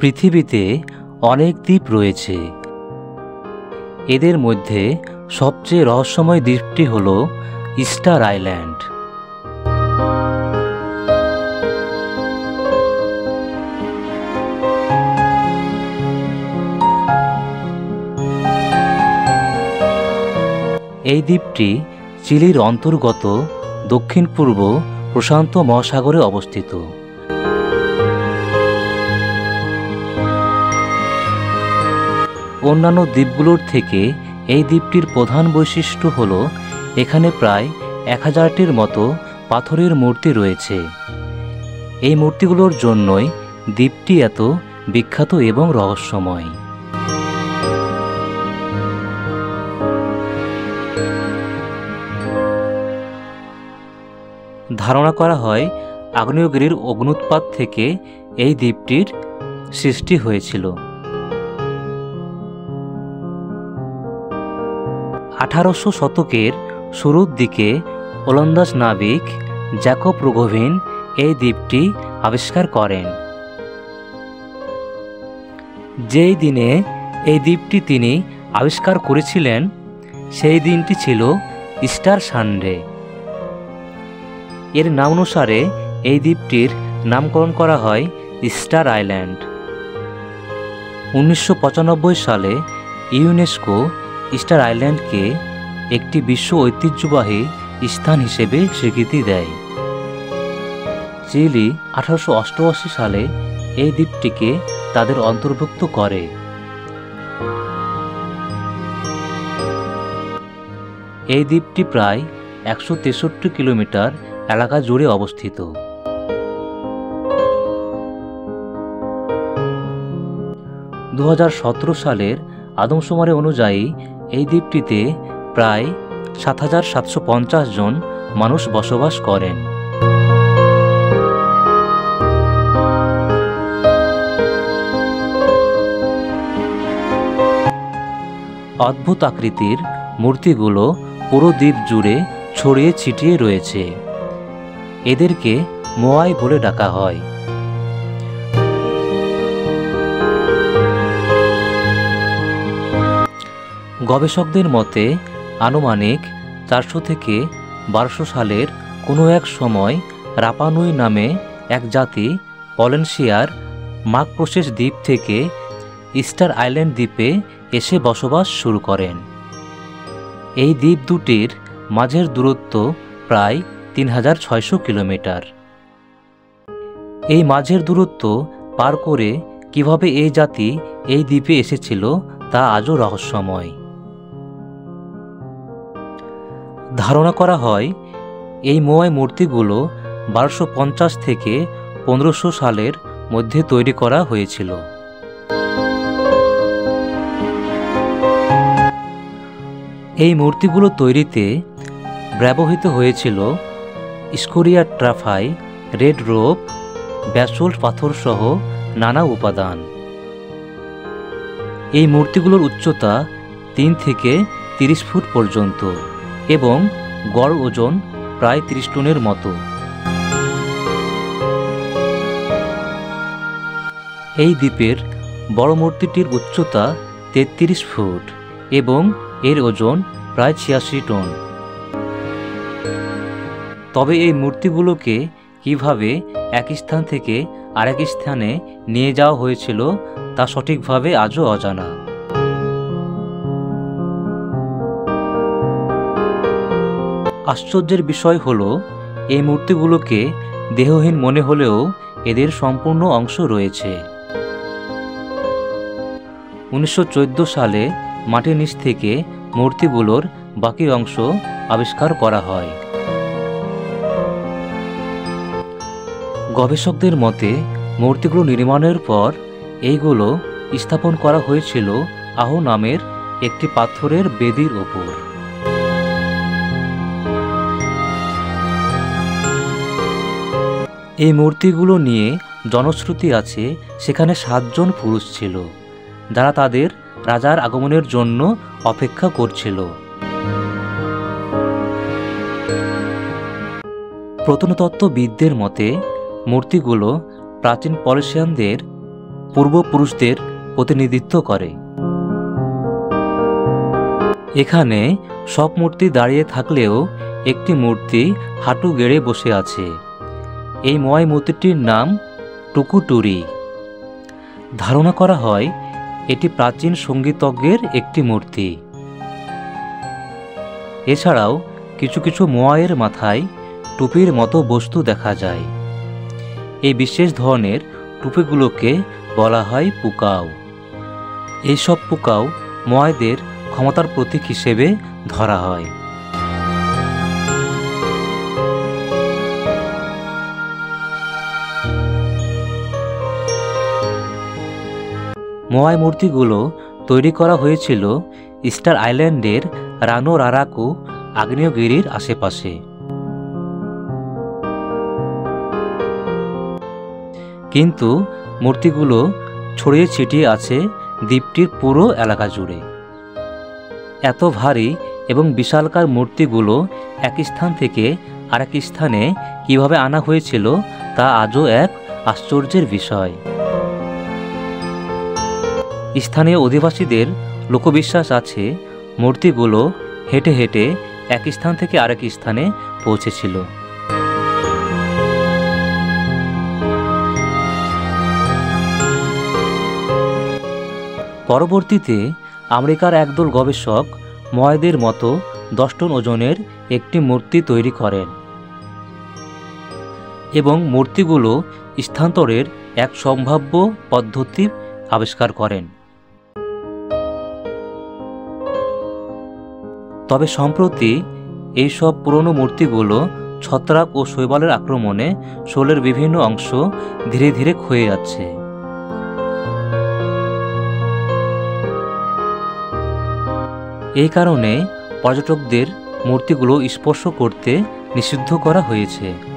পৃথিবীতে অনেক দ্বীপ রয়েছে। এদের মধ্যে সবচেয়ে রহস্যময় দ্বীপটি হল ইস্টার আইল্যান্ড। এই দ্বীপটি চিলির অন্তর্গত দক্ষিণ পূর্ব প্রশান্ত মহাসাগরে অবস্থিত। অন্যান্য দ্বীপগুলোর থেকে এই দ্বীপটির প্রধান বৈশিষ্ট্য হল এখানে প্রায় 1000টির মতো পাথরের মূর্তি রয়েছে। এই মূর্তিগুলোর জন্যই দ্বীপটি এত বিখ্যাত এবং রহস্যময়। ধারণা করা হয় আগ্নেয়গিরির অগ্ন্যুৎপাত থেকে এই দ্বীপটির সৃষ্টি হয়েছিল। 1800 শতকের শুরুর দিকে ওলন্দাজ নাবিক জ্যাকব রোগোভিন এই দ্বীপটি আবিষ্কার করেন। যেই দিনে এই দ্বীপটি তিনি আবিষ্কার করেছিলেন সেই দিনটি ছিল ইস্টার সানডে। এর নামানুসারে এই দ্বীপটির নামকরণ করা হয় ইস্টার আইল্যান্ড। 1995 সালে ইউনেস্কো ইস্টার আইল্যান্ডকে একটি বিশ্ব ঐতিহ্যবাহী স্থান হিসেবে স্বীকৃতি দেয়। চিলি 1888 সালে এই দ্বীপটিকে তাদের অন্তর্ভুক্ত করে। এই দ্বীপটি প্রায় 163 কিলোমিটার এলাকা জুড়ে অবস্থিত। 2017 সালের আদমশুমারি অনুযায়ী এই দ্বীপটিতে প্রায় 7750 জন মানুষ বসবাস করেন। অদ্ভুত আকৃতির মূর্তিগুলো পুরো দ্বীপ জুড়ে ছড়িয়ে ছিটিয়ে রয়েছে। এদেরকে মোয়াই বলে ডাকা হয়। গবেষকদের মতে আনুমানিক 400 থেকে 1200 সালের কোনো এক সময় রাপানুই নামে এক জাতি পলিনেশিয়ার মাকপ্রোসেস দ্বীপ থেকে ইস্টার আইল্যান্ড দ্বীপে এসে বসবাস শুরু করেন। এই দ্বীপ দুটির মাঝের দূরত্ব প্রায় 3600 কিলোমিটার। এই মাঝের দূরত্ব পার করে কিভাবে এই জাতি এই দ্বীপে এসেছিল তা আজও রহস্যময়। ধারণা করা হয় এই মোয়াই মূর্তিগুলো 1250 থেকে 1500 সালের মধ্যে তৈরি করা হয়েছিল। এই মূর্তিগুলো তৈরিতে ব্যবহৃত হয়েছিল স্কোরিয়া ট্রাফাই, রেড রোপ, ব্যাসল্ট পাথর সহ নানা উপাদান। এই মূর্তিগুলোর উচ্চতা 3 থেকে 30 ফুট পর্যন্ত এবং গড় ওজন প্রায় 30 টনের মতো। এই দ্বীপের বড় মূর্তিটির উচ্চতা 33 ফুট এবং এর ওজন প্রায় 86 টন। তবে এই মূর্তিগুলোকে কিভাবে এক স্থান থেকে আরেক স্থানে নিয়ে যাওয়া হয়েছিল তা সঠিকভাবে আজও অজানা। আশ্চর্যের বিষয় হল এই মূর্তিগুলোকে দেহহীন মনে হলেও এদের সম্পূর্ণ অংশ রয়েছে। 1914 সালে মাটির নিচ থেকে মূর্তিগুলোর বাকি অংশ আবিষ্কার করা হয়। গবেষকদের মতে মূর্তিগুলো নির্মাণের পর এইগুলো স্থাপন করা হয়েছিল আহো নামের একটি পাথরের বেদির ওপর। এই মূর্তিগুলো নিয়ে জনশ্রুতি আছে সেখানে 7 জন পুরুষ ছিল যারা তাদের রাজার আগমনের জন্য অপেক্ষা করছিল। প্রত্নতত্ত্ববিদদের মতে মূর্তিগুলো প্রাচীন পলিনেশিয়ানদের পূর্বপুরুষদের প্রতিনিধিত্ব করে। এখানে সব মূর্তি দাঁড়িয়ে থাকলেও একটি মূর্তি হাঁটু গেড়ে বসে আছে। এই ময় মূর্তিটির নাম টুকুটুরি। ধারণা করা হয় এটি প্রাচীন সঙ্গীতজ্ঞের একটি মূর্তি। এছাড়াও কিছু কিছু মোয়ায়ের মাথায় টুপির মতো বস্তু দেখা যায়। এই বিশেষ ধরনের টুপিগুলোকে বলা হয় পুকাও। এইসব পুকাও মোয়ায়দের ক্ষমতার প্রতীক হিসেবে ধরা হয়। মোয়াই মূর্তিগুলো তৈরি করা হয়েছিল ইস্টার আইল্যান্ডের রানো রারাকু আগ্নেয়গিরির আশেপাশে। কিন্তু মূর্তিগুলো ছড়িয়ে ছিটিয়ে আছে দ্বীপটির পুরো এলাকা জুড়ে। এত ভারী এবং বিশালকায় মূর্তিগুলো এক স্থান থেকে আরেক স্থানে কিভাবে আনা হয়েছিল তা আজও এক আশ্চর্যের বিষয়। স্থানীয় অধিবাসীদের লোকবিশ্বাস আছে মূর্তিগুলো হেঁটে হেঁটে এক স্থান থেকে আরেক স্থানে পৌঁছেছিল। পরবর্তীতে আমেরিকার একদল গবেষক ময়দের মতো 10 টন ওজনের একটি মূর্তি তৈরি করেন এবং মূর্তিগুলো স্থানান্তরের এক সম্ভাব্য পদ্ধতি আবিষ্কার করেন। তবে সম্প্রতি এইসব পুরনো মূর্তিগুলো ছত্রাক ও শৈবালের আক্রমণে শোলের বিভিন্ন অংশ ধীরে ধীরে ক্ষয়ে যাচ্ছে। এই কারণে পর্যটকদের মূর্তিগুলো স্পর্শ করতে নিষিদ্ধ করা হয়েছে।